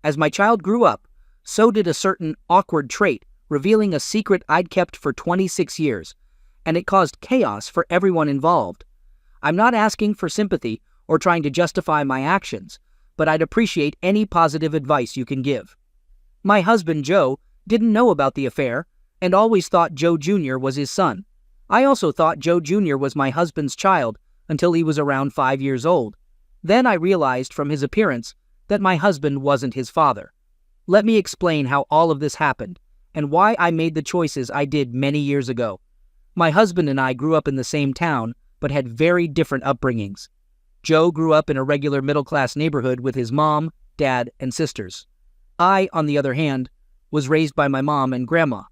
As my child grew up, so did a certain awkward trait, revealing a secret I'd kept for 26 years, and it caused chaos for everyone involved. I'm not asking for sympathy or trying to justify my actions, but I'd appreciate any positive advice you can give. My husband, Joe, didn't know about the affair and always thought Joe Jr. was his son. I also thought Joe Jr. was my husband's child until he was around 5 years old. Then I realized from his appearance that my husband wasn't his father. Let me explain how all of this happened and why I made the choices I did many years ago. My husband and I grew up in the same town but had very different upbringings. Joe grew up in a regular middle-class neighborhood with his mom, dad, and sisters. I, on the other hand, was raised by my mom and grandma,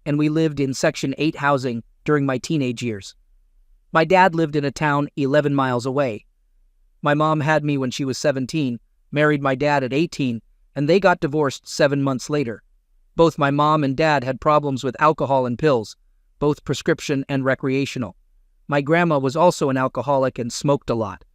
and we lived in Section 8 housing during my teenage years. My dad lived in a town 11 miles away. My mom had me when she was 17, married my dad at 18, and they got divorced 7 months later. Both my mom and dad had problems with alcohol and pills, both prescription and recreational. My grandma was also an alcoholic and smoked a lot.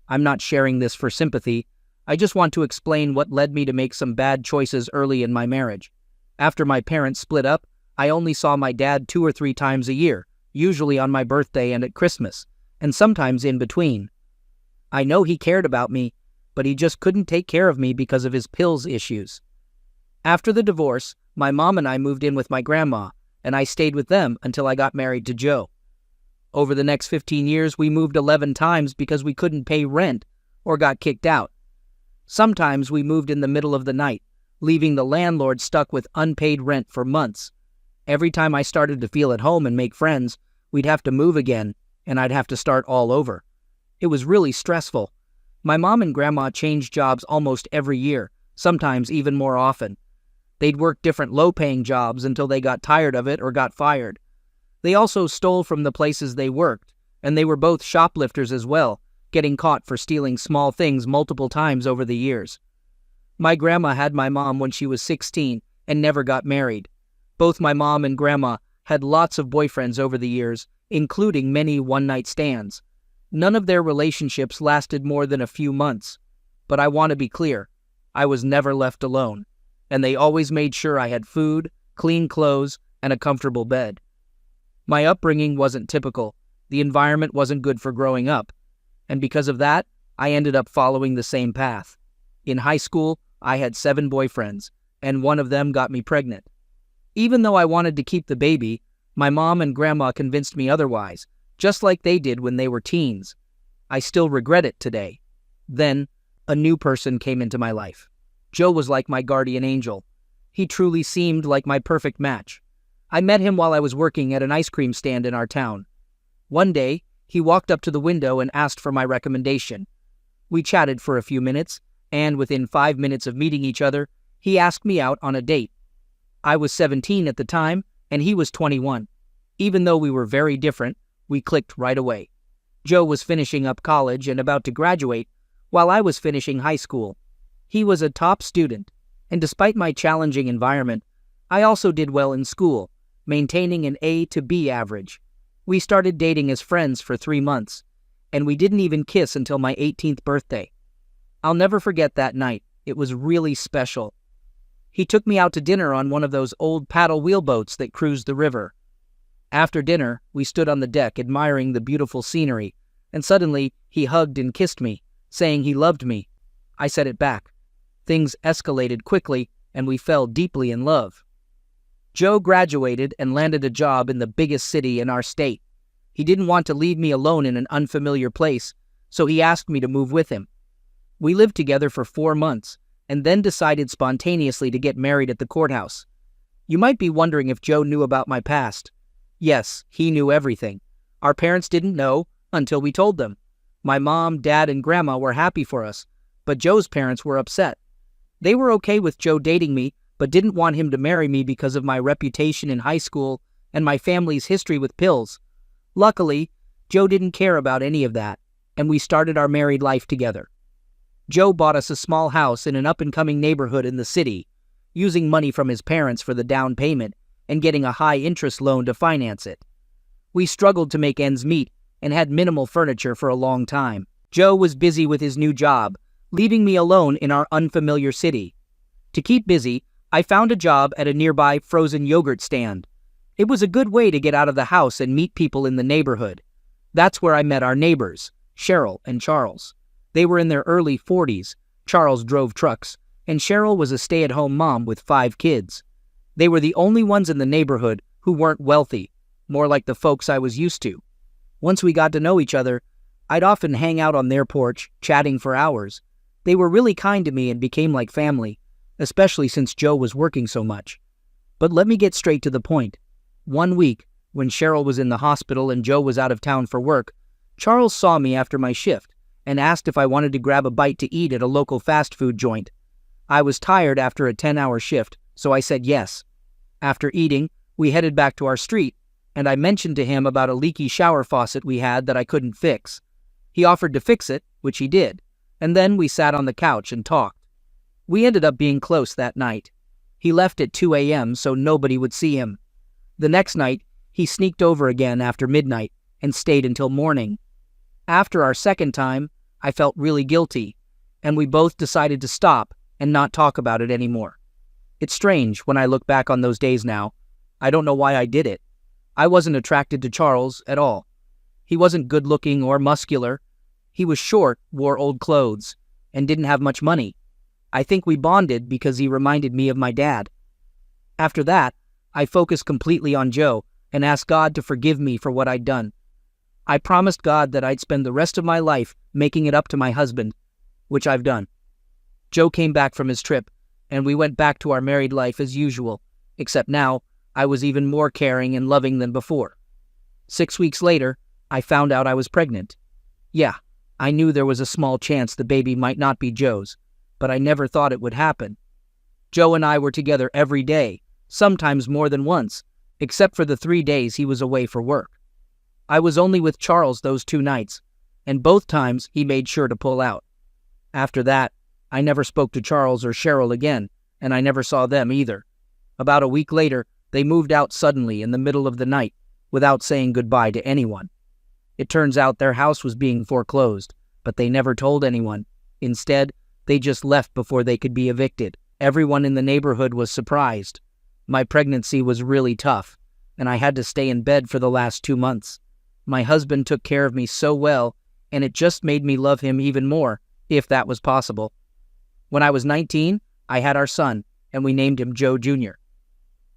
I'm not sharing this for sympathy. I just want to explain what led me to make some bad choices early in my marriage. After my parents split up, I only saw my dad 2 or 3 times a year, usually on my birthday and at Christmas, and sometimes in between. I know he cared about me, but he just couldn't take care of me because of his pills issues. After the divorce, my mom and I moved in with my grandma, and I stayed with them until I got married to Joe. Over the next 15 years, we moved 11 times because we couldn't pay rent or got kicked out. Sometimes we moved in the middle of the night, leaving the landlord stuck with unpaid rent for months. Every time I started to feel at home and make friends, we'd have to move again, and I'd have to start all over. It was really stressful. My mom and grandma changed jobs almost every year, sometimes even more often. They'd work different low-paying jobs until they got tired of it or got fired. They also stole from the places they worked, and they were both shoplifters as well, getting caught for stealing small things multiple times over the years. My grandma had my mom when she was 16 and never got married. Both my mom and grandma had lots of boyfriends over the years, including many one-night stands. None of their relationships lasted more than a few months. But I want to be clear, I was never left alone, and they always made sure I had food, clean clothes, and a comfortable bed. My upbringing wasn't typical. The environment wasn't good for growing up, and because of that, I ended up following the same path. In high school, I had 7 boyfriends, and one of them got me pregnant. Even though I wanted to keep the baby, my mom and grandma convinced me otherwise, just like they did when they were teens. I still regret it today. Then, a new person came into my life. Joe was like my guardian angel. He truly seemed like my perfect match. I met him while I was working at an ice cream stand in our town. One day, he walked up to the window and asked for my recommendation. We chatted for a few minutes, and within 5 minutes of meeting each other, he asked me out on a date. I was 17 at the time, and he was 21. Even though we were very different, we clicked right away. Joe was finishing up college and about to graduate, while I was finishing high school. He was a top student, and despite my challenging environment, I also did well in school, maintaining an A to B average. We started dating as friends for 3 months, and we didn't even kiss until my 18th birthday. I'll never forget that night. It was really special. He took me out to dinner on one of those old paddle wheel boats that cruised the river. After dinner, we stood on the deck admiring the beautiful scenery, and suddenly he hugged and kissed me, saying he loved me. I said it back. Things escalated quickly, and we fell deeply in love. Joe graduated and landed a job in the biggest city in our state. He didn't want to leave me alone in an unfamiliar place, so he asked me to move with him. We lived together for 4 months, and then decided spontaneously to get married at the courthouse. You might be wondering if Joe knew about my past. Yes, he knew everything. Our parents didn't know until we told them. My mom, dad, and grandma were happy for us, but Joe's parents were upset. They were okay with Joe dating me, but didn't want him to marry me because of my reputation in high school and my family's history with pills. Luckily, Joe didn't care about any of that, and we started our married life together. Joe bought us a small house in an up-and-coming neighborhood in the city, using money from his parents for the down payment and getting a high-interest loan to finance it. We struggled to make ends meet and had minimal furniture for a long time. Joe was busy with his new job, leaving me alone in our unfamiliar city. To keep busy, I found a job at a nearby frozen yogurt stand. It was a good way to get out of the house and meet people in the neighborhood. That's where I met our neighbors, Cheryl and Charles. They were in their early 40s. Charles drove trucks, and Cheryl was a stay-at-home mom with 5 kids. They were the only ones in the neighborhood who weren't wealthy, more like the folks I was used to. Once we got to know each other, I'd often hang out on their porch, chatting for hours. They were really kind to me and became like family, especially since Joe was working so much. But let me get straight to the point. One week, when Cheryl was in the hospital and Joe was out of town for work, Charles saw me after my shift and asked if I wanted to grab a bite to eat at a local fast food joint. I was tired after a 10-hour shift, so I said yes. After eating, we headed back to our street, and I mentioned to him about a leaky shower faucet we had that I couldn't fix. He offered to fix it, which he did, and then we sat on the couch and talked. We ended up being close that night. He left at 2 a.m. so nobody would see him. The next night, he sneaked over again after midnight and stayed until morning. After our second time, I felt really guilty, and we both decided to stop and not talk about it anymore. It's strange when I look back on those days now. I don't know why I did it. I wasn't attracted to Charles at all. He wasn't good-looking or muscular. He was short, wore old clothes, and didn't have much money. I think we bonded because he reminded me of my dad. After that, I focused completely on Joe and asked God to forgive me for what I'd done. I promised God that I'd spend the rest of my life making it up to my husband, which I've done. Joe came back from his trip, and we went back to our married life as usual, except now I was even more caring and loving than before. 6 weeks later, I found out I was pregnant. Yeah, I knew there was a small chance the baby might not be Joe's, but I never thought it would happen. Joe and I were together every day, sometimes more than once, except for the 3 days he was away for work. I was only with Charles those 2 nights, and both times he made sure to pull out. After that, I never spoke to Charles or Cheryl again, and I never saw them either. About a week later, they moved out suddenly in the middle of the night, without saying goodbye to anyone. It turns out their house was being foreclosed, but they never told anyone. Instead, they just left before they could be evicted. Everyone in the neighborhood was surprised. My pregnancy was really tough, and I had to stay in bed for the last 2 months. My husband took care of me so well, and it just made me love him even more, if that was possible. When I was 19, I had our son, and we named him Joe Jr.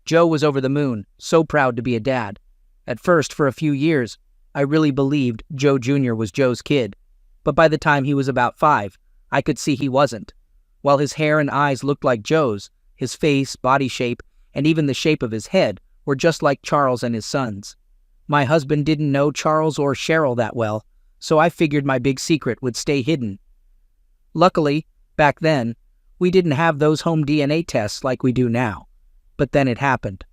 Joe was over the moon, so proud to be a dad. At first, for a few years, I really believed Joe Jr. was Joe's kid, but by the time he was about 5, I could see he wasn't. While his hair and eyes looked like Joe's, his face, body shape, and even the shape of his head were just like Charles and his sons. My husband didn't know Charles or Cheryl that well, so I figured my big secret would stay hidden. Luckily, back then, we didn't have those home DNA tests like we do now. But then it happened.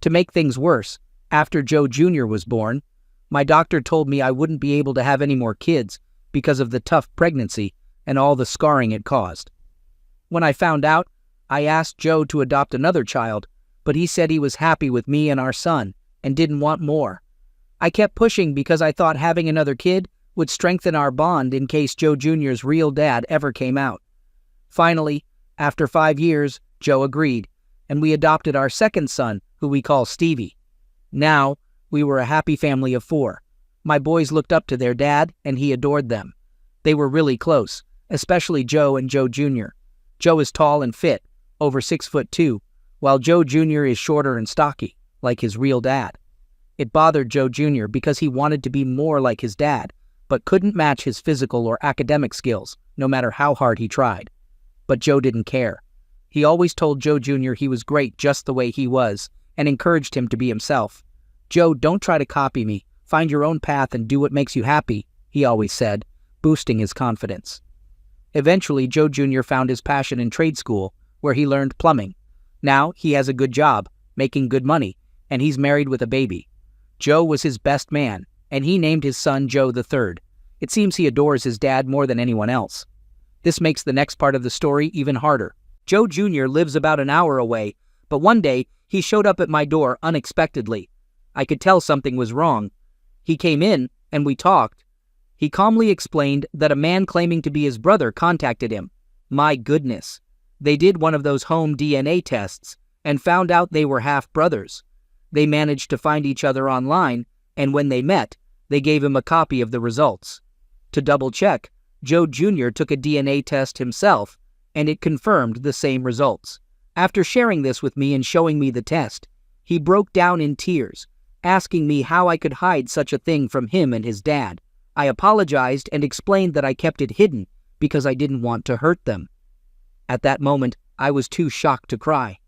To make things worse, after Joe Jr. was born, my doctor told me I wouldn't be able to have any more kids because of the tough pregnancy and all the scarring it caused. When I found out, I asked Joe to adopt another child, but he said he was happy with me and our son and didn't want more. I kept pushing because I thought having another kid would strengthen our bond in case Joe Jr.'s real dad ever came out. Finally, after 5 years, Joe agreed, and we adopted our second son, who we call Stevie. Now, we were a happy family of 4. My boys looked up to their dad, and he adored them. They were really close, especially Joe and Joe Jr. Joe is tall and fit, over 6'2", while Joe Jr. is shorter and stocky, like his real dad. It bothered Joe Jr. because he wanted to be more like his dad, but couldn't match his physical or academic skills, no matter how hard he tried. But Joe didn't care. He always told Joe Jr. he was great just the way he was, and encouraged him to be himself. "Joe, don't try to copy me. Find your own path and do what makes you happy," he always said, boosting his confidence. Eventually, Joe Jr. found his passion in trade school, where he learned plumbing. Now, he has a good job, making good money, and he's married with a baby. Joe was his best man, and he named his son Joe III. It seems he adores his dad more than anyone else. This makes the next part of the story even harder. Joe Jr. lives about an hour away, but one day he showed up at my door unexpectedly. I could tell something was wrong. He came in, and we talked. He calmly explained that a man claiming to be his brother contacted him. My goodness. They did one of those home DNA tests and found out they were half-brothers. They managed to find each other online, and when they met, they gave him a copy of the results. To double-check, Joe Jr. took a DNA test himself, and it confirmed the same results. After sharing this with me and showing me the test, he broke down in tears, asking me how I could hide such a thing from him and his dad. I apologized and explained that I kept it hidden because I didn't want to hurt them. At that moment, I was too shocked to cry.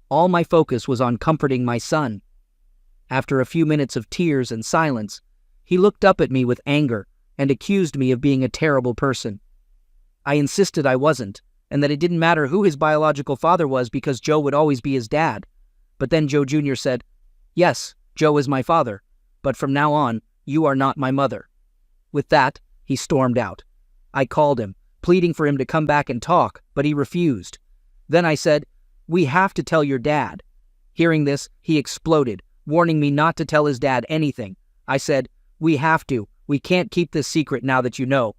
All my focus was on comforting my son. After a few minutes of tears and silence, he looked up at me with anger and accused me of being a terrible person. I insisted I wasn't, and that it didn't matter who his biological father was because Joe would always be his dad. But then Joe Jr. said, "Yes, Joe is my father, but from now on, you are not my mother." With that, he stormed out. I called him, pleading for him to come back and talk, but he refused. Then I said, "We have to tell your dad." Hearing this, he exploded, warning me not to tell his dad anything. I said, "We have to. We can't keep this secret now that you know."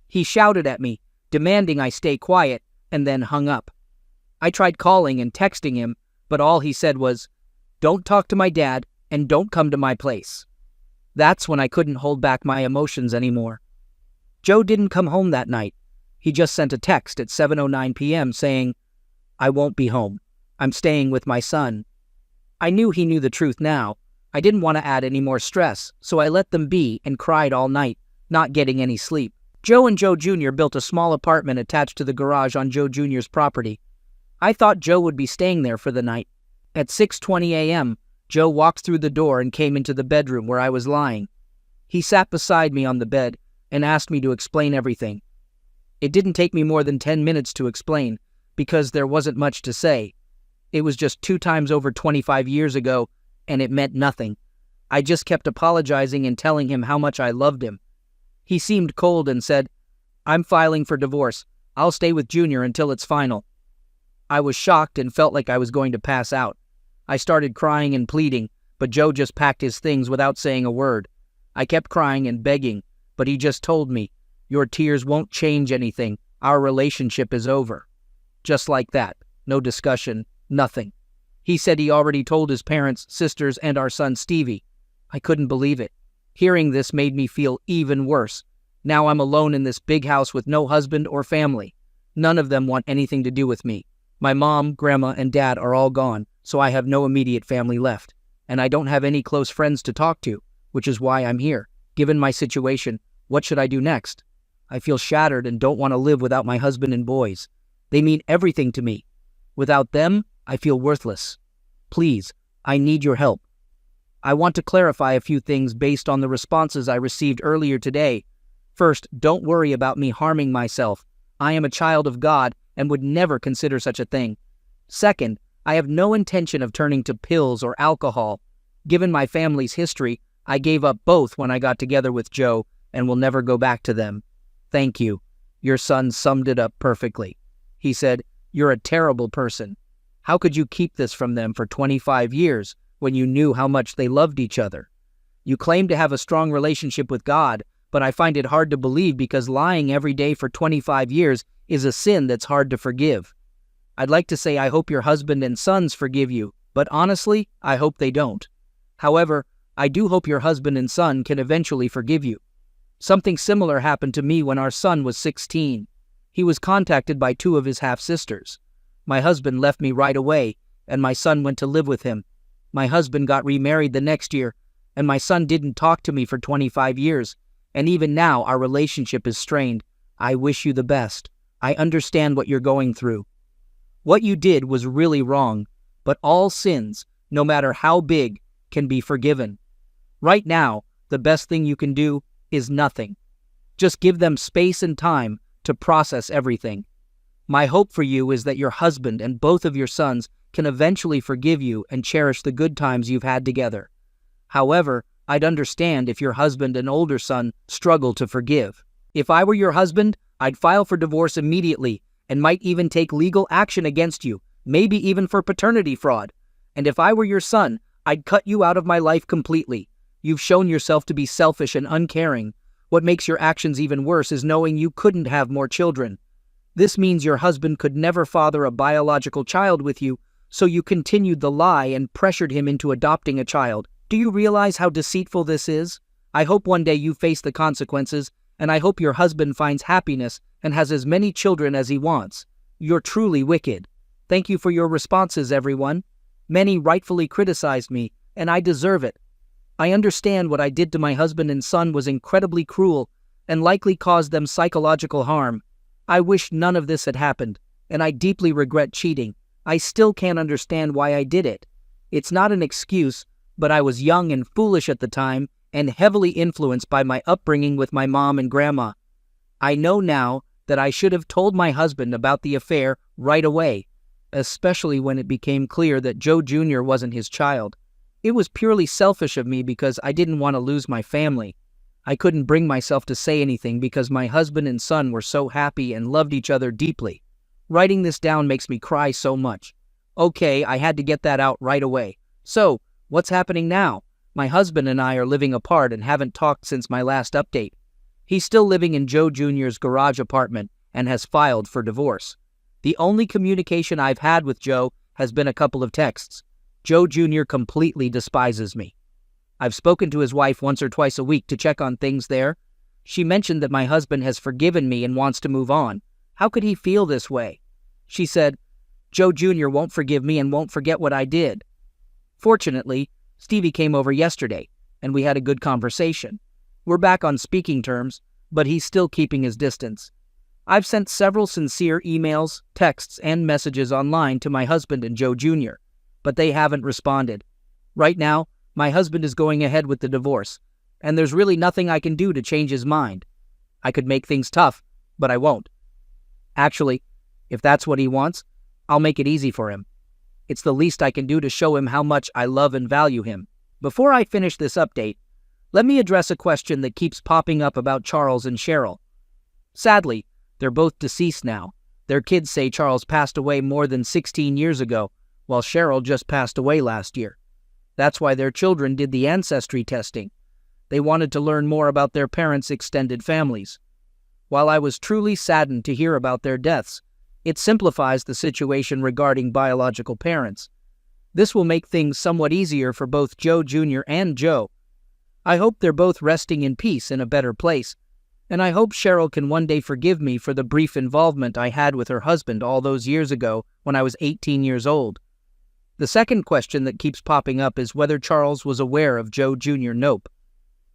He shouted at me, demanding I stay quiet, and then hung up. I tried calling and texting him, but all he said was, "Don't talk to my dad, and don't come to my place." That's when I couldn't hold back my emotions anymore. Joe didn't come home that night. He just sent a text at 7:09 p.m. saying, "I won't be home. I'm staying with my son." I knew he knew the truth now. I didn't want to add any more stress, so I let them be and cried all night, not getting any sleep. Joe and Joe Jr. built a small apartment attached to the garage on Joe Jr.'s property. I thought Joe would be staying there for the night. At 6:20 a.m., Joe walked through the door and came into the bedroom where I was lying. He sat beside me on the bed and asked me to explain everything. It didn't take me more than 10 minutes to explain, because there wasn't much to say. It was just 2 times over 25 years ago, and it meant nothing. I just kept apologizing and telling him how much I loved him. He seemed cold and said, "I'm filing for divorce. I'll stay with Junior until it's final." I was shocked and felt like I was going to pass out. I started crying and pleading, but Joe just packed his things without saying a word. I kept crying and begging, but he just told me, "Your tears won't change anything. Our relationship is over." Just like that. No discussion. Nothing. He said he already told his parents, sisters, and our son Stevie. I couldn't believe it. Hearing this made me feel even worse. Now I'm alone in this big house with no husband or family. None of them want anything to do with me. My mom, grandma, and dad are all gone, so I have no immediate family left. And I don't have any close friends to talk to, which is why I'm here. Given my situation, what should I do next? I feel shattered and don't want to live without my husband and boys. They mean everything to me. Without them, I feel worthless. Please, I need your help. I want to clarify a few things based on the responses I received earlier today. First, don't worry about me harming myself. I am a child of God and would never consider such a thing. Second, I have no intention of turning to pills or alcohol. Given my family's history, I gave up both when I got together with Joe and will never go back to them. Thank you. Your son summed it up perfectly. He said, "You're a terrible person. How could you keep this from them for 25 years when you knew how much they loved each other? You claim to have a strong relationship with God, but I find it hard to believe because lying every day for 25 years is a sin that's hard to forgive. I'd like to say I hope your husband and sons forgive you, but honestly, I hope they don't. However, I do hope your husband and son can eventually forgive you. Something similar happened to me when our son was 16. He was contacted by 2 of his half-sisters. My husband left me right away, and my son went to live with him. My husband got remarried the next year, and my son didn't talk to me for 25 years, and even now our relationship is strained. I wish you the best. I understand what you're going through. What you did was really wrong, but all sins, no matter how big, can be forgiven. Right now, the best thing you can do is nothing. Just give them space and time to process everything. My hope for you is that your husband and both of your sons can eventually forgive you and cherish the good times you've had together. However, I'd understand if your husband and older son struggle to forgive. If I were your husband, I'd file for divorce immediately and might even take legal action against you, maybe even for paternity fraud. And if I were your son, I'd cut you out of my life completely. You've shown yourself to be selfish and uncaring. What makes your actions even worse is knowing you couldn't have more children. This means your husband could never father a biological child with you, so you continued the lie and pressured him into adopting a child. Do you realize how deceitful this is? I hope one day you face the consequences, and I hope your husband finds happiness and has as many children as he wants. You're truly wicked. Thank you for your responses, everyone. Many rightfully criticized me, and I deserve it. I understand what I did to my husband and son was incredibly cruel and likely caused them psychological harm. I wish none of this had happened, and I deeply regret cheating. I still can't understand why I did it. It's not an excuse, but I was young and foolish at the time and heavily influenced by my upbringing with my mom and grandma. I know now that I should have told my husband about the affair right away, especially when it became clear that Joe Jr. wasn't his child. It was purely selfish of me because I didn't want to lose my family. I couldn't bring myself to say anything because my husband and son were so happy and loved each other deeply. Writing this down makes me cry so much. Okay, I had to get that out right away. So, what's happening now? My husband and I are living apart and haven't talked since my last update. He's still living in Joe Jr.'s garage apartment and has filed for divorce. The only communication I've had with Joe has been a couple of texts. Joe Jr. completely despises me. I've spoken to his wife once or twice a week to check on things there. She mentioned that my husband has forgiven me and wants to move on. How could he feel this way? She said, Joe Jr. won't forgive me and won't forget what I did. Fortunately, Stevie came over yesterday, and we had a good conversation. We're back on speaking terms, but he's still keeping his distance. I've sent several sincere emails, texts, and messages online to my husband and Joe Jr., but they haven't responded. Right now, my husband is going ahead with the divorce, and there's really nothing I can do to change his mind. I could make things tough, but I won't. Actually, if that's what he wants, I'll make it easy for him. It's the least I can do to show him how much I love and value him. Before I finish this update, let me address a question that keeps popping up about Charles and Cheryl. Sadly, they're both deceased now. Their kids say Charles passed away more than 16 years ago, while Cheryl just passed away last year. That's why their children did the ancestry testing. They wanted to learn more about their parents' extended families. While I was truly saddened to hear about their deaths, it simplifies the situation regarding biological parents. This will make things somewhat easier for both Joe Jr. and Joe. I hope they're both resting in peace in a better place, and I hope Cheryl can one day forgive me for the brief involvement I had with her husband all those years ago when I was 18 years old. The second question that keeps popping up is whether Charles was aware of Joe Jr. Nope.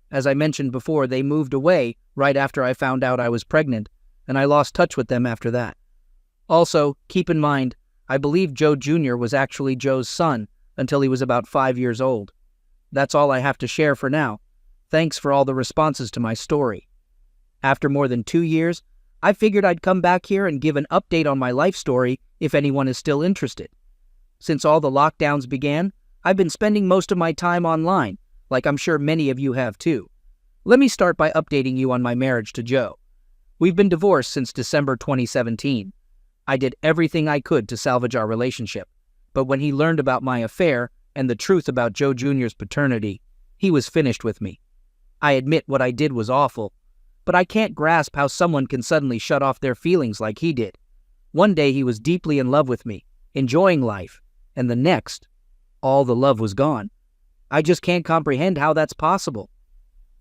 As I mentioned before, they moved away right after I found out I was pregnant, and I lost touch with them after that. Also, keep in mind, I believe Joe Jr. was actually Joe's son until he was about 5 years old. That's all I have to share for now. Thanks for all the responses to my story. After more than 2 years, I figured I'd come back here and give an update on my life story if anyone is still interested. Since all the lockdowns began, I've been spending most of my time online, like I'm sure many of you have too. Let me start by updating you on my marriage to Joe. We've been divorced since December 2017. I did everything I could to salvage our relationship, but when he learned about my affair and the truth about Joe Jr.'s paternity, he was finished with me. I admit what I did was awful, but I can't grasp how someone can suddenly shut off their feelings like he did. One day he was deeply in love with me, enjoying life, and the next, all the love was gone. I just can't comprehend how that's possible.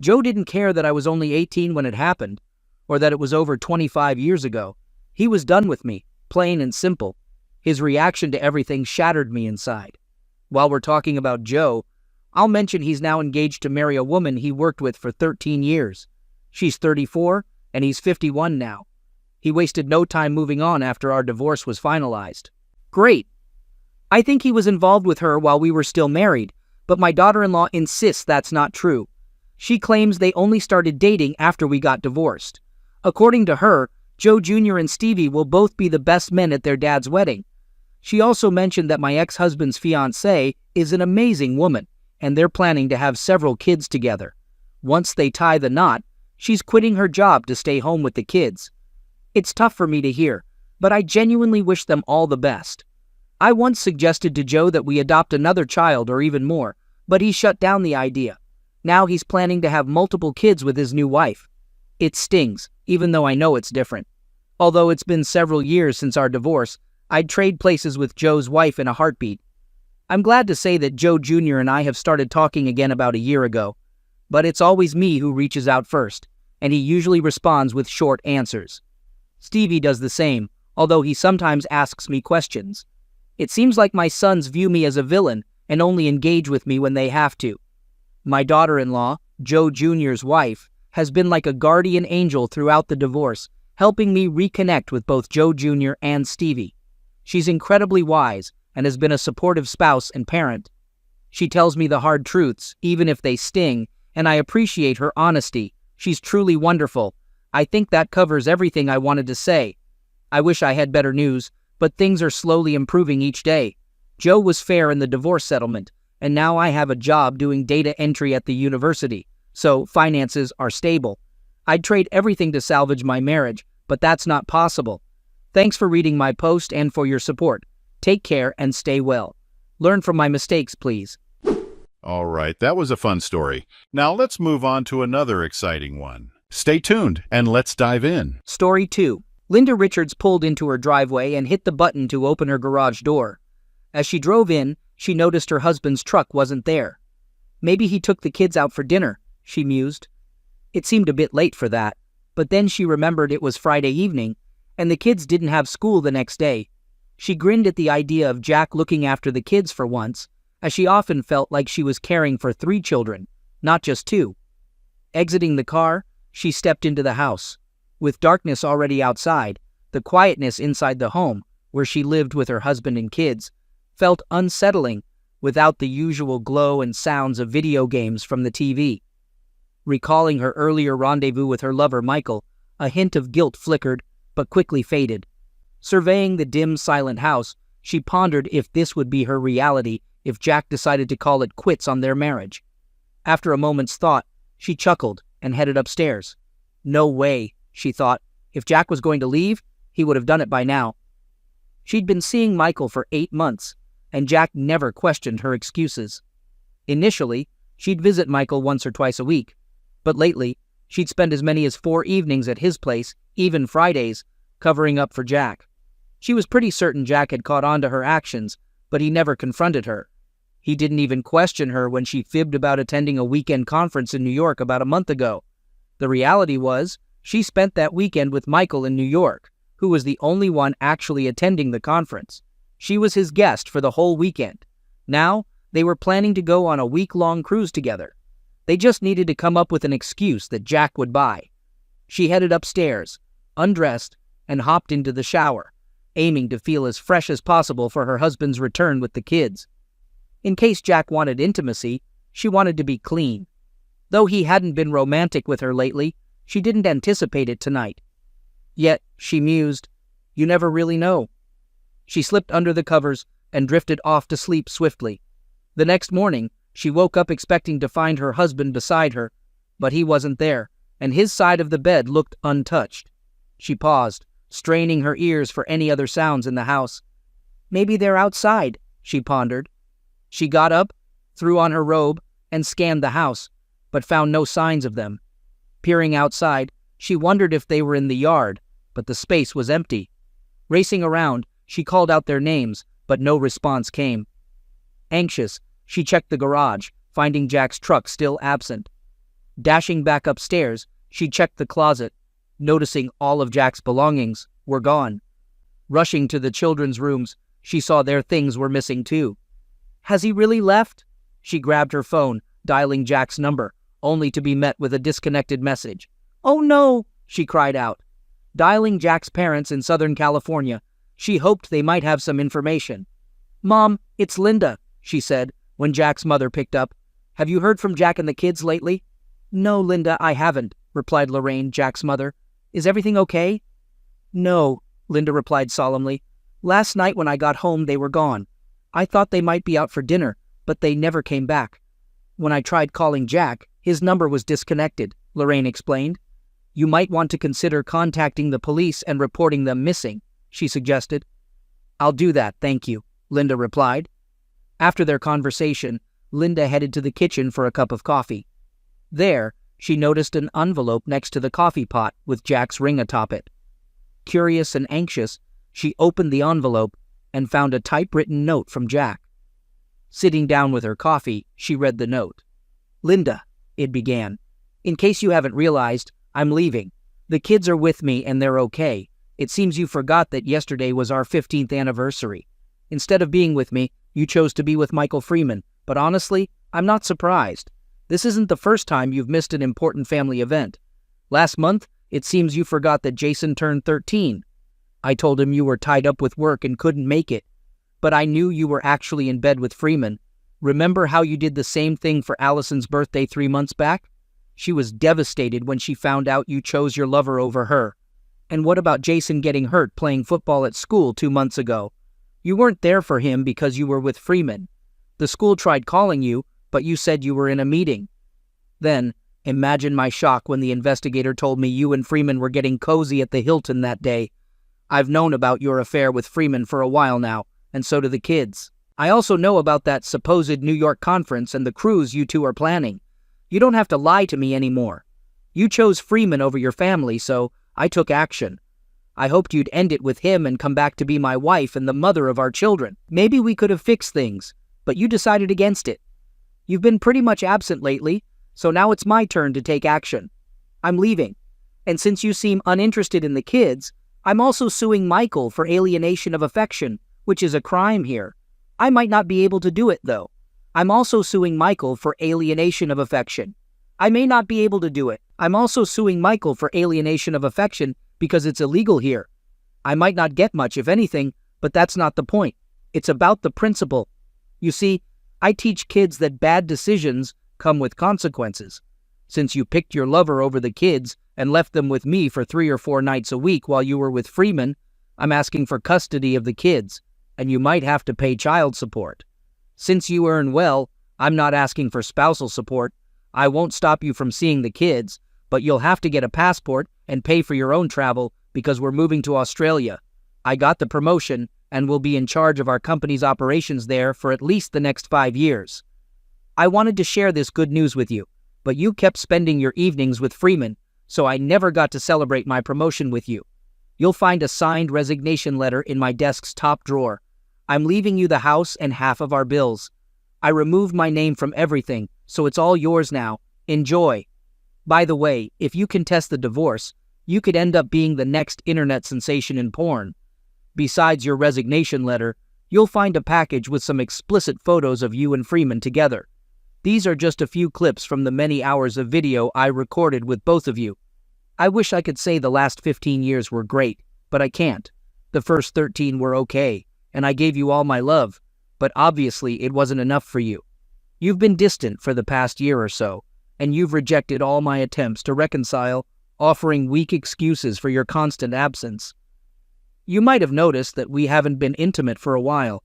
Joe didn't care that I was only 18 when it happened, or that it was over 25 years ago. He was done with me, plain and simple. His reaction to everything shattered me inside. While we're talking about Joe, I'll mention he's now engaged to marry a woman he worked with for 13 years. She's 34, and he's 51 now. He wasted no time moving on after our divorce was finalized. Great. I think he was involved with her while we were still married, but my daughter-in-law insists that's not true. She claims they only started dating after we got divorced. According to her, Joe Jr. and Stevie will both be the best men at their dad's wedding. She also mentioned that my ex-husband's fiancée is an amazing woman, and they're planning to have several kids together. Once they tie the knot, she's quitting her job to stay home with the kids. It's tough for me to hear, but I genuinely wish them all the best. I once suggested to Joe that we adopt another child or even more, but he shut down the idea. Now he's planning to have multiple kids with his new wife. It stings, even though I know it's different. Although it's been several years since our divorce, I'd trade places with Joe's wife in a heartbeat. I'm glad to say that Joe Jr. and I have started talking again about a year ago, but it's always me who reaches out first, and he usually responds with short answers. Stevie does the same, although he sometimes asks me questions. It seems like my sons view me as a villain and only engage with me when they have to. My daughter-in-law, Joe Jr.'s wife, has been like a guardian angel throughout the divorce, helping me reconnect with both Joe Jr. and Stevie. She's incredibly wise and has been a supportive spouse and parent. She tells me the hard truths, even if they sting, and I appreciate her honesty. She's truly wonderful. I think that covers everything I wanted to say. I wish I had better news, but things are slowly improving each day. Joe was fair in the divorce settlement, and now I have a job doing data entry at the university, so finances are stable. I'd trade everything to salvage my marriage, but that's not possible. Thanks for reading my post and for your support. Take care and stay well. Learn from my mistakes, please. All right, that was a fun story. Now let's move on to another exciting one. Stay tuned and let's dive in. Story 2. Linda Richards pulled into her driveway and hit the button to open her garage door. As she drove in, she noticed her husband's truck wasn't there. Maybe he took the kids out for dinner, she mused. It seemed a bit late for that, but then she remembered it was Friday evening, and the kids didn't have school the next day. She grinned at the idea of Jack looking after the kids for once, as she often felt like she was caring for 3 children, not just 2. Exiting the car, she stepped into the house. With darkness already outside, the quietness inside the home, where she lived with her husband and kids, felt unsettling without the usual glow and sounds of video games from the TV. Recalling her earlier rendezvous with her lover Michael, a hint of guilt flickered, but quickly faded. Surveying the dim, silent house, she pondered if this would be her reality if Jack decided to call it quits on their marriage. After a moment's thought, she chuckled and headed upstairs. No way, she thought. If Jack was going to leave, he would have done it by now. She'd been seeing Michael for 8 months, and Jack never questioned her excuses. Initially, she'd visit Michael once or twice a week, but lately, she'd spend as many as 4 evenings at his place, even Fridays, covering up for Jack. She was pretty certain Jack had caught on to her actions, but he never confronted her. He didn't even question her when she fibbed about attending a weekend conference in New York about a month ago. The reality was, she spent that weekend with Michael in New York, who was the only one actually attending the conference. She was his guest for the whole weekend. Now, they were planning to go on a week-long cruise together. They just needed to come up with an excuse that Jack would buy. She headed upstairs, undressed, and hopped into the shower, aiming to feel as fresh as possible for her husband's return with the kids. In case Jack wanted intimacy, she wanted to be clean. Though he hadn't been romantic with her lately, she didn't anticipate it tonight. Yet, she mused, you never really know. She slipped under the covers and drifted off to sleep swiftly. The next morning, she woke up expecting to find her husband beside her, but he wasn't there, and his side of the bed looked untouched. She paused, straining her ears for any other sounds in the house. Maybe they're outside, she pondered. She got up, threw on her robe, and scanned the house, but found no signs of them. Peering outside, she wondered if they were in the yard, but the space was empty. Racing around, she called out their names, but no response came. Anxious, she checked the garage, finding Jack's truck still absent. Dashing back upstairs, she checked the closet, noticing all of Jack's belongings were gone. Rushing to the children's rooms, she saw their things were missing too. Has he really left? She grabbed her phone, dialing Jack's number, only to be met with a disconnected message. Oh no, she cried out. Dialing Jack's parents in Southern California, she hoped they might have some information. Mom, it's Linda, she said, when Jack's mother picked up. Have you heard from Jack and the kids lately? No, Linda, I haven't, replied Lorraine, Jack's mother. Is everything okay? No, Linda replied solemnly. Last night when I got home, they were gone. I thought they might be out for dinner, but they never came back. When I tried calling Jack, his number was disconnected, Lorraine explained. You might want to consider contacting the police and reporting them missing, she suggested. I'll do that, thank you, Linda replied. After their conversation, Linda headed to the kitchen for a cup of coffee. There, she noticed an envelope next to the coffee pot with Jack's ring atop it. Curious and anxious, she opened the envelope and found a typewritten note from Jack. Sitting down with her coffee, she read the note. "Linda," it began, "in case you haven't realized, I'm leaving. The kids are with me and they're okay. It seems you forgot that yesterday was our 15th anniversary. Instead of being with me, you chose to be with Michael Freeman, but honestly, I'm not surprised. This isn't the first time you've missed an important family event. Last month, it seems you forgot that Jason turned 13. I told him you were tied up with work and couldn't make it, but I knew you were actually in bed with Freeman. Remember how you did the same thing for Allison's birthday 3 months back? She was devastated when she found out you chose your lover over her. And what about Jason getting hurt playing football at school 2 months ago? You weren't there for him because you were with Freeman. The school tried calling you, but you said you were in a meeting. Then, imagine my shock when the investigator told me you and Freeman were getting cozy at the Hilton that day. I've known about your affair with Freeman for a while now, and so do the kids. I also know about that supposed New York conference and the cruise you two are planning. You don't have to lie to me anymore. You chose Freeman over your family, so I took action. I hoped you'd end it with him and come back to be my wife and the mother of our children. Maybe we could have fixed things, but you decided against it. You've been pretty much absent lately, so now it's my turn to take action. I'm leaving, and since you seem uninterested in the kids, I'm also suing Michael for alienation of affection, which is a crime here. I might not be able to do it, though. I'm also suing Michael for alienation of affection. I may not be able to do it. I'm also suing Michael for alienation of affection because it's illegal here. I might not get much, if anything, but that's not the point. It's about the principle. You see, I teach kids that bad decisions come with consequences. Since you picked your lover over the kids and left them with me for 3 or 4 nights a week while you were with Freeman, I'm asking for custody of the kids, and you might have to pay child support. Since you earn well, I'm not asking for spousal support. I won't stop you from seeing the kids, but you'll have to get a passport and pay for your own travel because we're moving to Australia. I got the promotion and will be in charge of our company's operations there for at least the next 5 years. I wanted to share this good news with you, but you kept spending your evenings with Freeman, so I never got to celebrate my promotion with you. You'll find a signed resignation letter in my desk's top drawer. I'm leaving you the house and half of our bills. I removed my name from everything, so it's all yours now. Enjoy. By the way, if you contest the divorce, you could end up being the next internet sensation in porn. Besides your resignation letter, you'll find a package with some explicit photos of you and Freeman together. These are just a few clips from the many hours of video I recorded with both of you. I wish I could say the last 15 years were great, but I can't. The first 13 were okay, and I gave you all my love, but obviously it wasn't enough for you. You've been distant for the past year or so, and you've rejected all my attempts to reconcile, offering weak excuses for your constant absence. You might have noticed that we haven't been intimate for a while.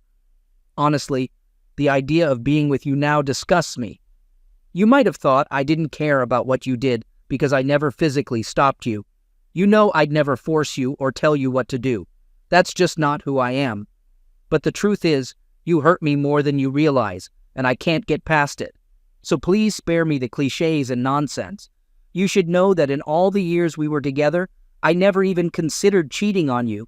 Honestly, the idea of being with you now disgusts me. You might have thought I didn't care about what you did because I never physically stopped you. You know I'd never force you or tell you what to do. That's just not who I am. But the truth is, you hurt me more than you realize, and I can't get past it. So please spare me the cliches and nonsense. You should know that in all the years we were together, I never even considered cheating on you.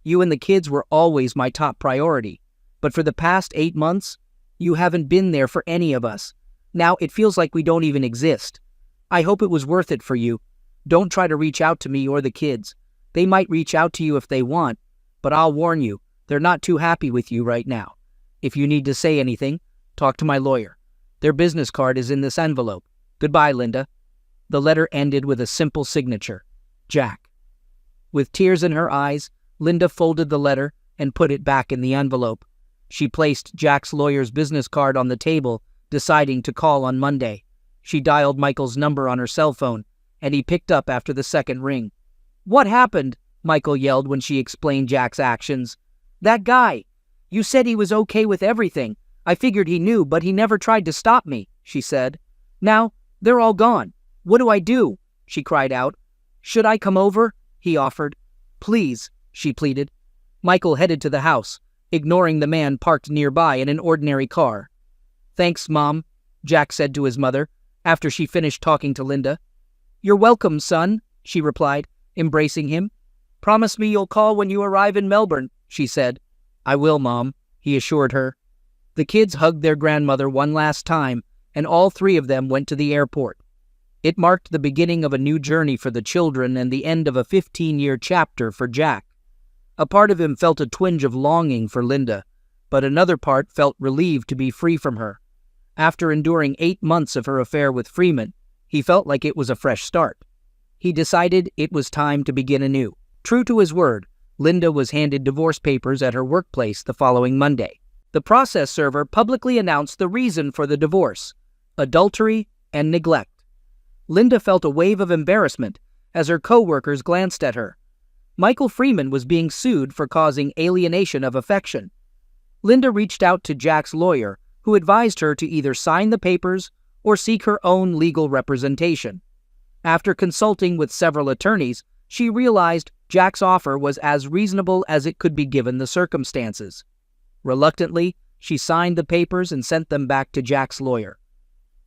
You and the kids were always my top priority. But for the past 8 months, you haven't been there for any of us. Now it feels like we don't even exist. I hope it was worth it for you. Don't try to reach out to me or the kids. They might reach out to you if they want, but I'll warn you, they're not too happy with you right now. If you need to say anything, talk to my lawyer. Their business card is in this envelope. Goodbye, Linda. The letter ended with a simple signature, Jack. With tears in her eyes, Linda folded the letter and put it back in the envelope. She placed Jack's lawyer's business card on the table, deciding to call on Monday. She dialed Michael's number on her cell phone, and he picked up after the second ring. "What happened?" Michael yelled when she explained Jack's actions. "That guy. You said he was okay with everything. I figured he knew, but he never tried to stop me," she said. "Now, they're all gone. What do I do?" she cried out. "Should I come over?" he offered. "Please," she pleaded. Michael headed to the house, ignoring the man parked nearby in an ordinary car. "Thanks, Mom," Jack said to his mother, after she finished talking to Linda. "You're welcome, son," she replied, embracing him. "Promise me you'll call when you arrive in Melbourne," she said. "I will, Mom," he assured her. The kids hugged their grandmother one last time, and all three of them went to the airport. It marked the beginning of a new journey for the children and the end of a 15-year chapter for Jack. A part of him felt a twinge of longing for Linda, but another part felt relieved to be free from her. After enduring 8 months of her affair with Freeman, he felt like it was a fresh start. He decided it was time to begin anew. True to his word, Linda was handed divorce papers at her workplace the following Monday. The process server publicly announced the reason for the divorce: adultery and neglect. Linda felt a wave of embarrassment as her co-workers glanced at her. Michael Freeman was being sued for causing alienation of affection. Linda reached out to Jack's lawyer, who advised her to either sign the papers or seek her own legal representation. After consulting with several attorneys, she realized Jack's offer was as reasonable as it could be given the circumstances. Reluctantly, she signed the papers and sent them back to Jack's lawyer.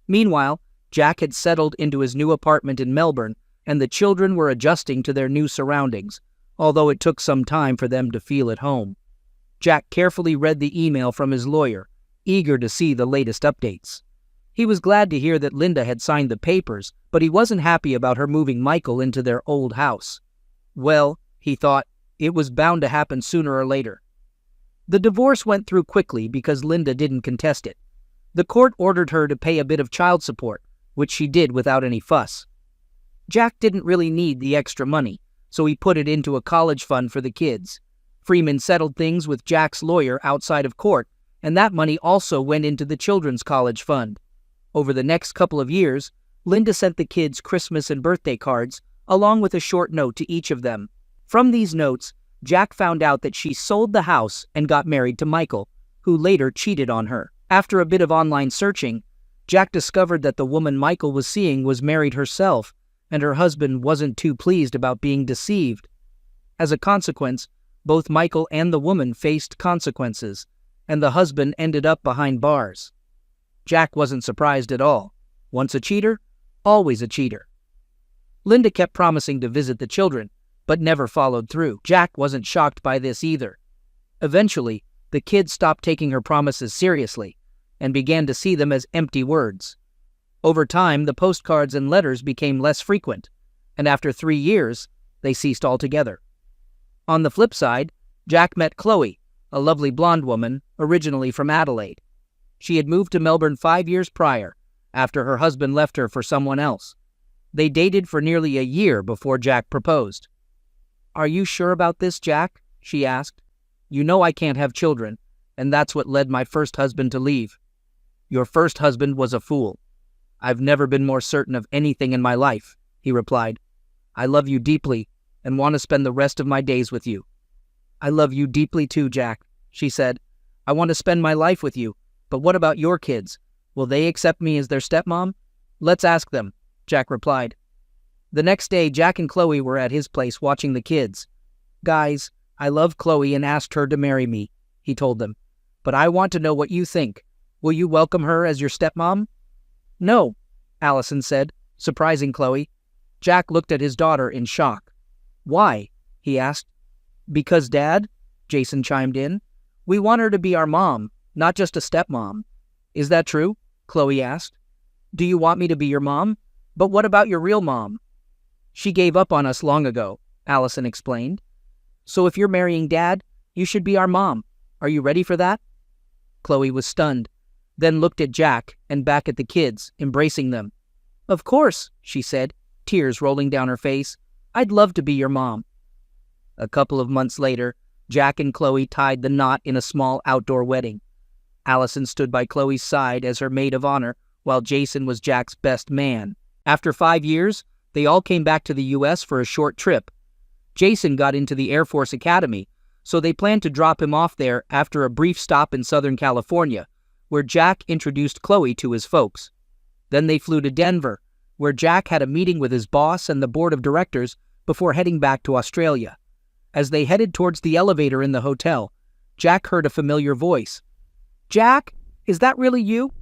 Meanwhile, Jack had settled into his new apartment in Melbourne, and the children were adjusting to their new surroundings, although it took some time for them to feel at home. Jack carefully read the email from his lawyer, eager to see the latest updates. He was glad to hear that Linda had signed the papers, but he wasn't happy about her moving Michael into their old house. Well, he thought, it was bound to happen sooner or later. The divorce went through quickly because Linda didn't contest it. The court ordered her to pay a bit of child support, which she did without any fuss. Jack didn't really need the extra money, so he put it into a college fund for the kids. Freeman settled things with Jack's lawyer outside of court, and that money also went into the children's college fund. Over the next couple of years, Linda sent the kids Christmas and birthday cards, along with a short note to each of them. From these notes, Jack found out that she sold the house and got married to Michael, who later cheated on her. After a bit of online searching, Jack discovered that the woman Michael was seeing was married herself, and her husband wasn't too pleased about being deceived. As a consequence, both Michael and the woman faced consequences, and the husband ended up behind bars. Jack wasn't surprised at all. Once a cheater, always a cheater. Linda kept promising to visit the children, but never followed through. Jack wasn't shocked by this either. Eventually, the kids stopped taking her promises seriously and began to see them as empty words. Over time, the postcards and letters became less frequent, and after 3 years, they ceased altogether. On the flip side, Jack met Chloe, a lovely blonde woman, originally from Adelaide. She had moved to Melbourne 5 years prior, after her husband left her for someone else. They dated for nearly a year before Jack proposed. "Are you sure about this, Jack?" she asked. "You know I can't have children, and that's what led my first husband to leave." "Your first husband was a fool. I've never been more certain of anything in my life," he replied. "I love you deeply and want to spend the rest of my days with you." "I love you deeply too, Jack," she said. "I want to spend my life with you, but what about your kids? Will they accept me as their stepmom?" "Let's ask them," Jack replied. The next day, Jack and Chloe were at his place watching the kids. "Guys, I love Chloe and asked her to marry me," he told them. "But I want to know what you think. Will you welcome her as your stepmom?" "No," Allison said, surprising Chloe. Jack looked at his daughter in shock. "Why?" he asked. "Because, Dad," Jason chimed in, "we want her to be our mom, not just a stepmom." "Is that true?" Chloe asked. "Do you want me to be your mom? But what about your real mom?" "She gave up on us long ago," Allison explained. "So if you're marrying Dad, you should be our mom. Are you ready for that?" Chloe was stunned, then looked at Jack and back at the kids, embracing them. "Of course," she said, tears rolling down her face. "I'd love to be your mom." A couple of months later, Jack and Chloe tied the knot in a small outdoor wedding. Allison stood by Chloe's side as her maid of honor, while Jason was Jack's best man. After 5 years, they all came back to the U.S. for a short trip. Jason got into the Air Force Academy, so they planned to drop him off there after a brief stop in Southern California, where Jack introduced Chloe to his folks. Then they flew to Denver, where Jack had a meeting with his boss and the board of directors before heading back to Australia. As they headed towards the elevator in the hotel, Jack heard a familiar voice. "Jack, is that really you?"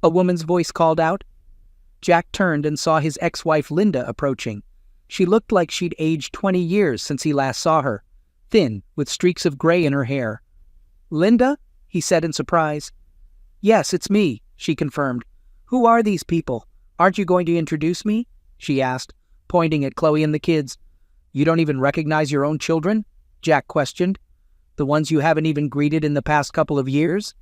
a woman's voice called out. Jack turned and saw his ex-wife Linda approaching. She looked like she'd aged 20 years since he last saw her, thin, with streaks of gray in her hair. "Linda?" he said in surprise. "Yes, it's me," she confirmed. "Who are these people? Aren't you going to introduce me?" she asked, pointing at Chloe and the kids. "You don't even recognize your own children?" Jack questioned. "The ones you haven't even greeted in the past couple of years?"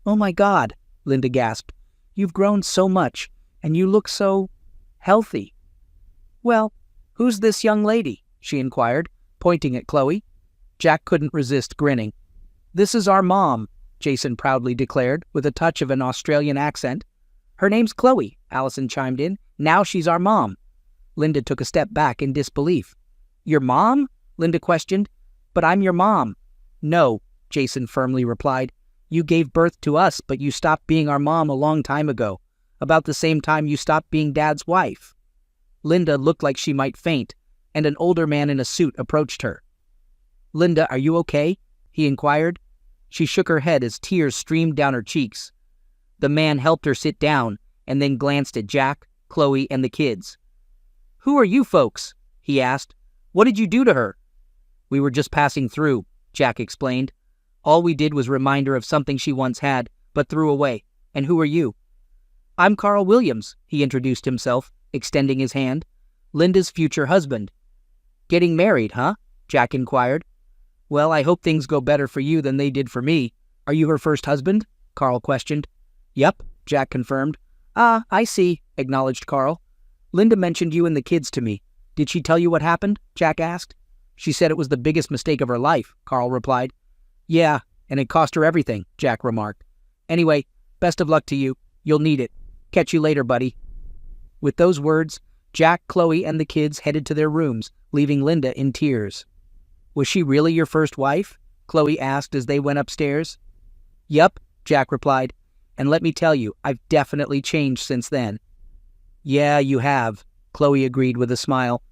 "Oh my God," Linda gasped. "You've grown so much, and you look so healthy." "Well, who's this young lady?" she inquired, pointing at Chloe. Jack couldn't resist grinning. "This is our mom," Jason proudly declared, with a touch of an Australian accent. "Her name's Chloe," Allison chimed in. "Now she's our mom." Linda took a step back in disbelief. "Your mom?" Linda questioned. "But I'm your mom." "No," Jason firmly replied. "You gave birth to us, but you stopped being our mom a long time ago, about the same time you stopped being Dad's wife." Linda looked like she might faint, and an older man in a suit approached her. "Linda, are you okay?" he inquired. She shook her head as tears streamed down her cheeks. The man helped her sit down and then glanced at Jack, Chloe, and the kids. "Who are you folks?" he asked. "What did you do to her?" "We were just passing through," Jack explained. "All we did was remind her of something she once had, but threw away. And who are you?" "I'm Carl Williams," he introduced himself, extending his hand. "Linda's future husband." "Getting married, huh?" Jack inquired. "Well, I hope things go better for you than they did for me. Are you her first husband?" Carl questioned. "Yep," Jack confirmed. "Ah, I see," acknowledged Carl. "Linda mentioned you and the kids to me. Did she tell you what happened?" Jack asked. "She said it was the biggest mistake of her life," Carl replied. "Yeah, and it cost her everything," Jack remarked. "Anyway, best of luck to you. You'll need it. Catch you later, buddy." With those words, Jack, Chloe, and the kids headed to their rooms, leaving Linda in tears. "Was she really your first wife?" Chloe asked as they went upstairs. "Yup," Jack replied. "And let me tell you, I've definitely changed since then." "Yeah, you have," Chloe agreed with a smile.